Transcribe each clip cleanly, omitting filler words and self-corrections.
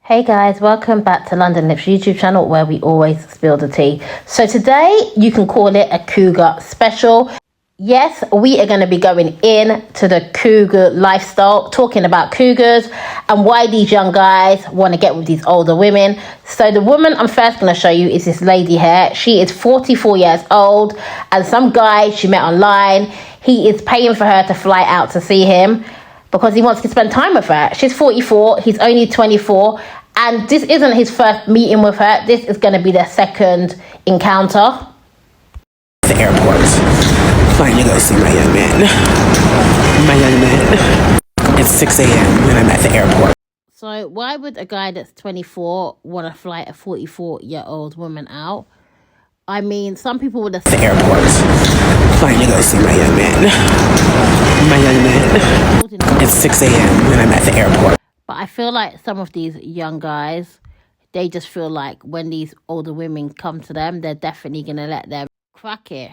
Hey guys, welcome back to London Lips YouTube channel where we always spill the tea. So today you can call it a Cougar special. Yes, we are going to be going into the Cougar lifestyle, talking about Cougars and why these young guys want to get with these older women. So the woman I'm first going to show you is this lady here. She is 44 years old and some guy she met online, he is paying for her to fly out to see him because he wants to spend time with her. She's 44, he's only 24, and this isn't his first meeting with her. This is going to be their second encounter. The airport. Flying to go see my young man. It's 6 a.m. and I'm at the airport. So why would a guy that's 24 want to fly a 44-year-old woman out? I mean, some people would have... The airport. Flying to go see my young man. It's 6 a.m. and I'm at the airport. But I feel like some of these young guys, they just feel like when these older women come to them, they're definitely going to let them crack it.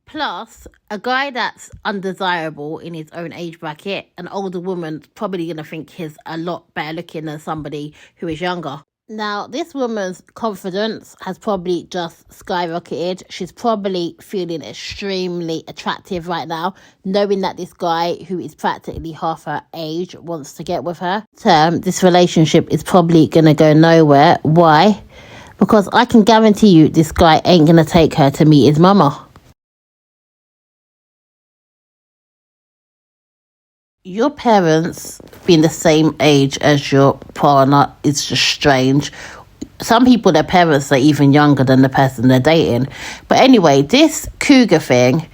Plus, a guy that's undesirable in his own age bracket, an older woman's probably going to think he's a lot better looking than somebody who is younger. Now, this woman's confidence has probably just skyrocketed. She's probably feeling extremely attractive right now, knowing that this guy, who is practically half her age, wants to get with her. This relationship is probably going to go nowhere. Why? Because I can guarantee you this guy ain't going to take her to meet his mama. Your parents being the same age as your partner is just strange. Some people, their parents are even younger than the person they're dating. But anyway, this Cougar thing,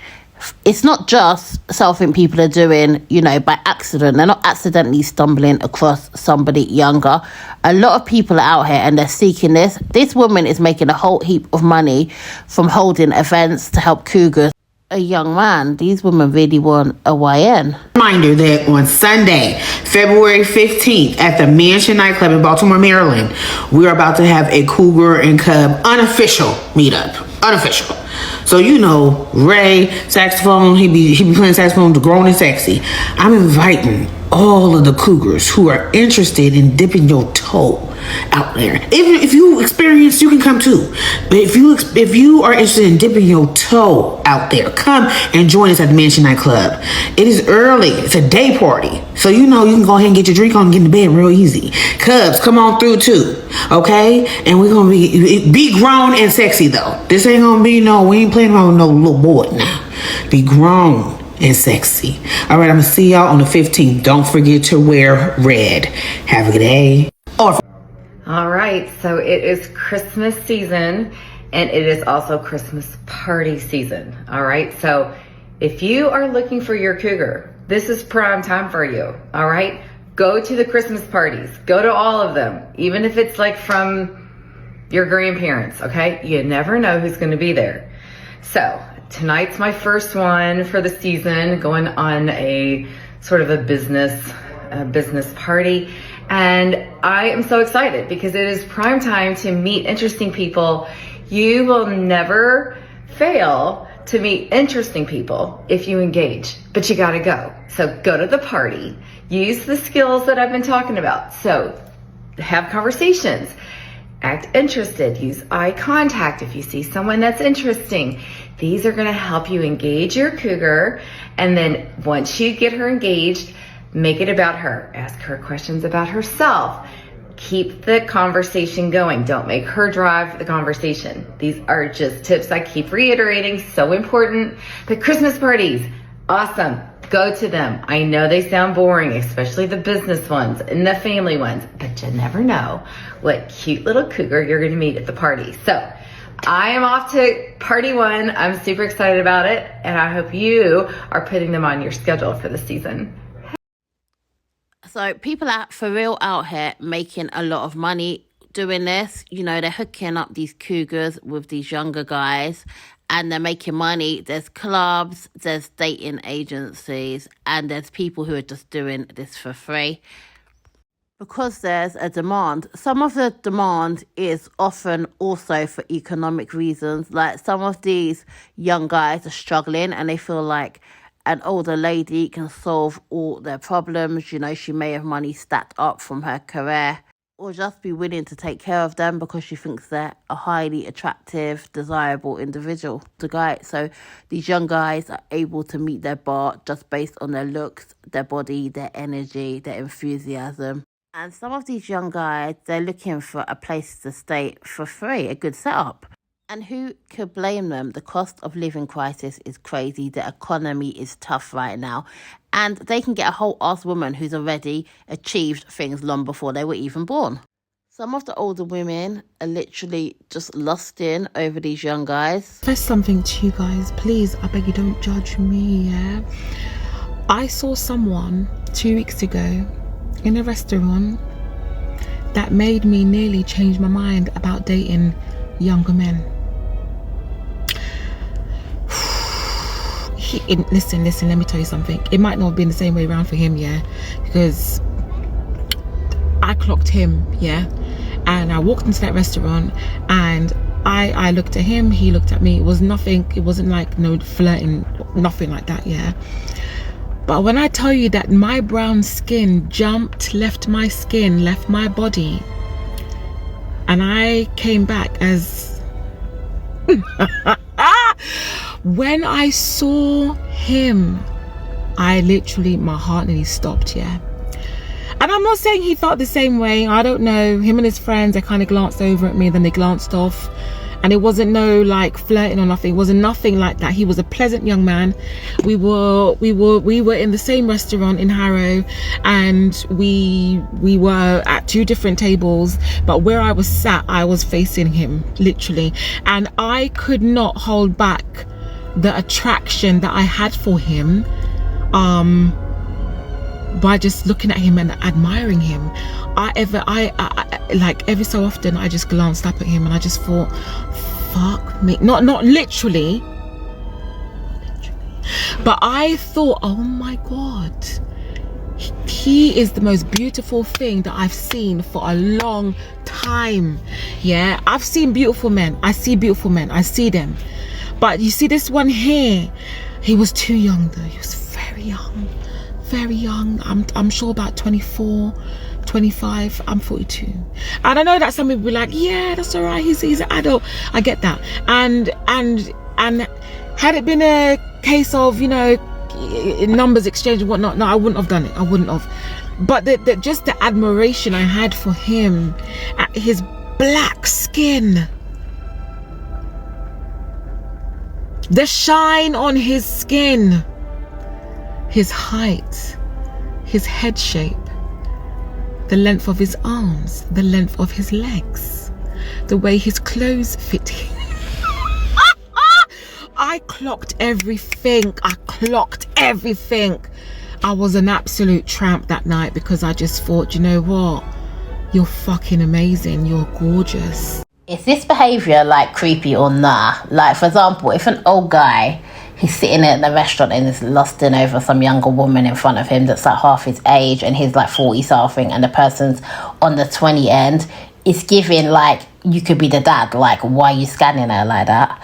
it's not just something people are doing, by accident. They're not accidentally stumbling across somebody younger. A lot of people are out here and they're seeking this. This woman is making a whole heap of money from holding events to help Cougars. A young man, these women really want a YN. Reminder that on Sunday, February 15th, at the Mansion nightclub in Baltimore, Maryland, we're about to have a Cougar and Cub unofficial meetup. Unofficial. So Ray, saxophone, he be playing saxophone, the grown and sexy. I'm inviting all of the Cougars who are interested in dipping your toe out there. If you experience, you can come too. But if you are interested in dipping your toe out there, come and join us at the Mansion nightclub. It is early. It's a day party. So you can go ahead and get your drink on and get in the bed real easy. Cubs, come on through too. Okay? And we're gonna be grown and sexy though. This ain't gonna be we ain't playing around with no little boy now. Be grown and sexy. All right, I'm gonna see y'all on the 15th. Don't forget to wear red. Have a good day. All right, so it is Christmas season and it is also Christmas party season. All right, so if you are looking for your Cougar, this is prime time for you. All right, go to the Christmas parties, go to all of them, even if it's like from your grandparents. Okay, you never know who's going to be there. So tonight's my first one for the season, going on a sort of a business party. And I am so excited because it is prime time to meet interesting people. You will never fail to meet interesting people if you engage, but you gotta go. So go to the party, use the skills that I've been talking about. So have conversations, act interested, use eye contact if you see someone that's interesting. These are gonna help you engage your Cougar. And then once you get her engaged, make it about her. Ask her questions about herself. Keep the conversation going. Don't make her drive the conversation. These are just tips I keep reiterating. So important. The Christmas parties, awesome. Go to them. I know they sound boring, especially the business ones and the family ones, but you never know what cute little Cougar you're going to meet at the party. So I am off to party one. I'm super excited about it. And I hope you are putting them on your schedule for the season. So people are for real out here making a lot of money doing this. They're hooking up these Cougars with these younger guys and they're making money. There's clubs, there's dating agencies, and there's people who are just doing this for free. Because there's a demand. Some of the demand is often also for economic reasons. Like some of these young guys are struggling and they feel like an older lady can solve all their problems. She may have money stacked up from her career. or just be willing to take care of them because she thinks they're a highly attractive, desirable individual to guy. So these young guys are able to meet their bar just based on their looks, their body, their energy, their enthusiasm. And some of these young guys, they're looking for a place to stay for free, a good setup. And who could blame them? The cost of living crisis is crazy. The economy is tough right now. And they can get a whole ass woman who's already achieved things long before they were even born. Some of the older women are literally just lusting over these young guys. There's something to you guys. Please, I beg you, don't judge me, yeah? I saw someone 2 weeks ago in a restaurant that made me nearly change my mind about dating younger men. Listen, let me tell you something. It might not have been the same way around for him, yeah, because I clocked him, yeah, and I walked into that restaurant and I looked at him, he looked at me. It was nothing, it wasn't like no flirting, nothing like that, yeah. But when I tell you that my brown skin jumped, left my skin, left my body, and I came back as when I saw him, I literally, my heart nearly stopped, yeah. And I'm not saying he felt the same way. I don't know. Him and his friends, they kind of glanced over at me, then they glanced off. And it wasn't no like flirting or nothing. It wasn't nothing like that. He was a pleasant young man. We were in the same restaurant in Harrow, and we were at 2 different tables, but where I was sat, I was facing him, literally. And I could not hold back the attraction that I had for him by just looking at him and admiring him. I like every so often I just glanced up at him and I just thought, fuck me. Not literally, but I thought, oh my god, he is the most beautiful thing that I've seen for a long time. Yeah, I've seen beautiful men. I see beautiful men. I see them. But you see this one here, he was too young though. He was very young. Very young. I'm sure about 24, 25. I'm 42. And I know that some people be like, yeah, that's all right, he's an adult. I get that. And had it been a case of, you know, numbers exchange and whatnot, no, I wouldn't have done it. I wouldn't have. But just the admiration I had for him, at his black skin, the shine on his skin, his height, his head shape, the length of his arms, the length of his legs, the way his clothes fit him. I clocked everything. I was an absolute tramp that night because I just thought, you know what? You're fucking amazing. You're gorgeous. Is this behaviour like creepy or nah? Like, for example, if an old guy, he's sitting at the restaurant and is lusting over some younger woman in front of him that's like half his age and he's like 40 something and the person's on the 20 end, it's giving like, you could be the dad. Like, why are you scanning her like that?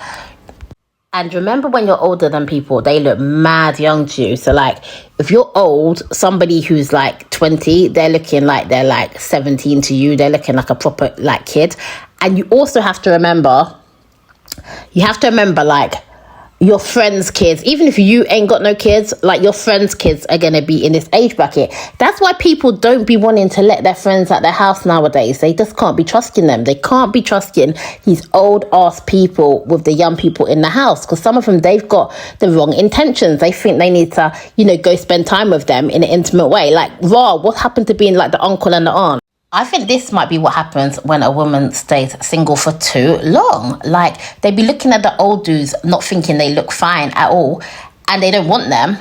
And remember, when you're older than people, they look mad young to you. So like, if you're old, somebody who's like 20, they're looking like they're like 17 to you. They're looking like a proper like kid. And you also have to remember, like, your friends' kids, even if you ain't got no kids, like your friends' kids are going to be in this age bracket. That's why people don't be wanting to let their friends at their house nowadays. They just can't be trusting them. They can't be trusting these old ass people with the young people in the house, because some of them, they've got the wrong intentions. They think they need to, you know, go spend time with them in an intimate way. Like, raw, what happened to being like the uncle and the aunt? I think this might be what happens when a woman stays single for too long. Like, they be looking at the old dudes, not thinking they look fine at all, and they don't want them.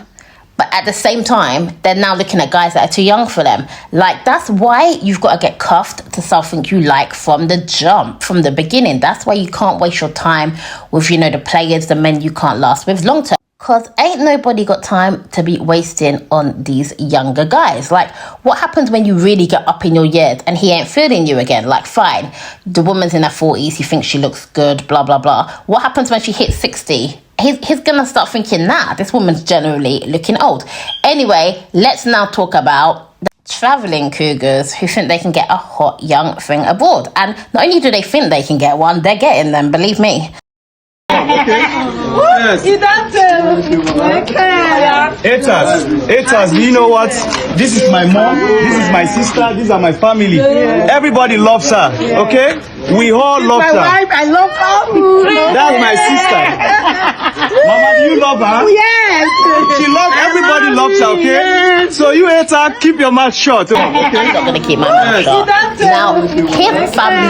But at the same time, they're now looking at guys that are too young for them. Like, that's why you've got to get cuffed to something you like from the jump, from the beginning. That's why you can't waste your time with, you know, the players, the men you can't last with long term. Because ain't nobody got time to be wasting on these younger guys. Like, what happens when you really get up in your years and he ain't feeling you again? Like, fine, the woman's in her 40s, he thinks she looks good, blah, blah, blah. What happens when she hits 60? He's going to start thinking, nah, this woman's generally looking old. Anyway, let's now talk about traveling cougars who think they can get a hot young thing aboard. And not only do they think they can get one, they're getting them, believe me. Yes. Haters, you know what? This is my mom, this is my sister, these are my family. Everybody loves her, okay? We all love her. My wife, I love her. That's my sister. Mama, do you love her? Yes. She loves, everybody loves her, okay? So you hater, keep your mouth shut. Okay? I'm not going to keep my mouth shut. Now, his family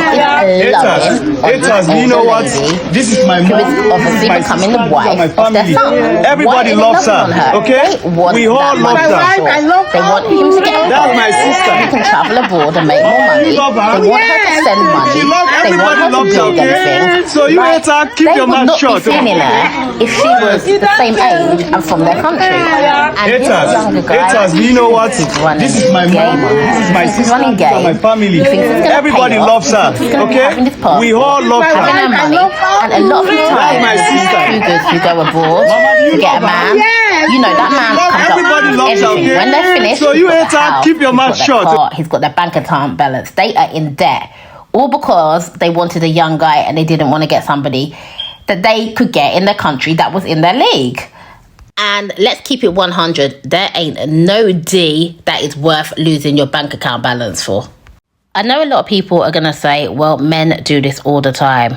is loving Haters, you know what? This is my mom, who is obviously becoming the wife of their son. Everybody loves her, okay? We all love her. They want him to get a That's my sister. He can travel abroad and make more money. They want her to send money. They want her to build everything. So you hater, keep your mouth shut. They would not be feeling her if she was the same age and from their country. And this younger guy, Haters, you know what? running This is my mom, game. this is my He's sister, running these are my game. family. He thinks he's gonna Everybody pay off. loves her, He's gonna be okay? having his passport, We all love having her. her money. And a lot of the time, my sister. cougars who go abroad Mama, do you to get a love her? man, you know, that man comes Everybody up loves her, everything. okay? When they're finished, So he's you got the hater, house, keep your he's mouth got shut. their car, he's got their bank account balance. They are in debt. All because they wanted a young guy and they didn't want to get somebody that they could get in their country that was in their league. And let's keep it 100. There ain't no D that is worth losing your bank account balance for. I know a lot of people are going to say, well, men do this all the time.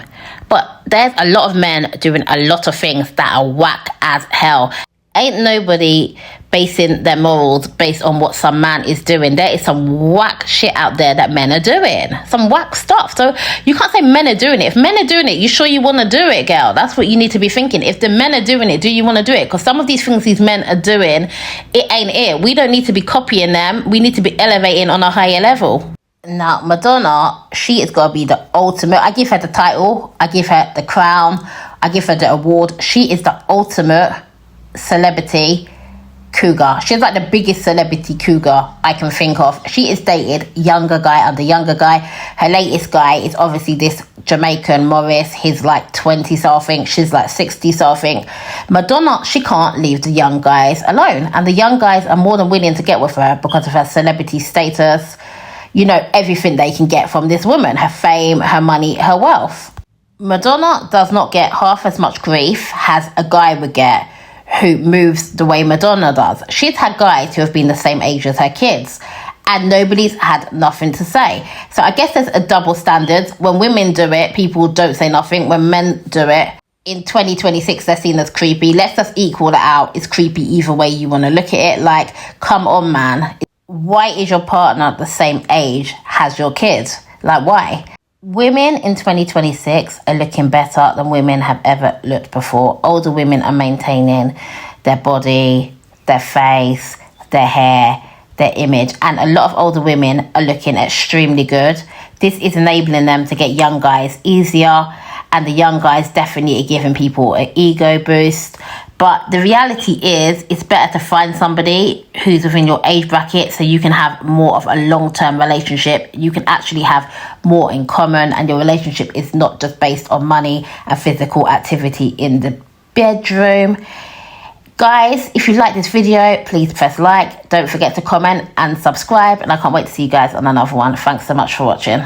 But there's a lot of men doing a lot of things that are whack as hell. Ain't nobody basing their morals based on what some man is doing. There is some whack shit out there that men are doing. Some whack stuff. So you can't say men are doing it. If men are doing it, you sure you want to do it, girl? That's what you need to be thinking. If the men are doing it, do you want to do it? Because some of these things these men are doing, it ain't it. We don't need to be copying them. We need to be elevating on a higher level. Now, Madonna, she is going to be the ultimate. I give her the title. I give her the crown. I give her the award. She is the ultimate celebrity cougar. She's like the biggest celebrity cougar I can think of. She is dated younger guy under younger guy. Her latest guy is obviously this Jamaican Morris. He's like 20 something. She's like 60 something. Madonna, she can't leave the young guys alone. And the young guys are more than willing to get with her because of her celebrity status. You know, everything they can get from this woman. Her fame, her money, her wealth. Madonna does not get half as much grief as a guy would get who moves the way Madonna does. She's had guys who have been the same age as her kids and nobody's had nothing to say. So I guess there's a double standard. When women do it, people don't say nothing. When men do it, in 2026, they're seen as creepy. Let's just equal that out. It's creepy either way you want to look at it. Like, come on, man. Why is your partner the same age as your kids? Like, why? Women in 2026 are looking better than women have ever looked before. Older women are maintaining their body, their face, their hair, their image. And a lot of older women are looking extremely good. This is enabling them to get young guys easier. And the young guys definitely are giving people an ego boost. But the reality is, it's better to find somebody who's within your age bracket so you can have more of a long-term relationship. You can actually have more in common and your relationship is not just based on money and physical activity in the bedroom. Guys, if you like this video, please press like. Don't forget to comment and subscribe. And I can't wait to see you guys on another one. Thanks so much for watching.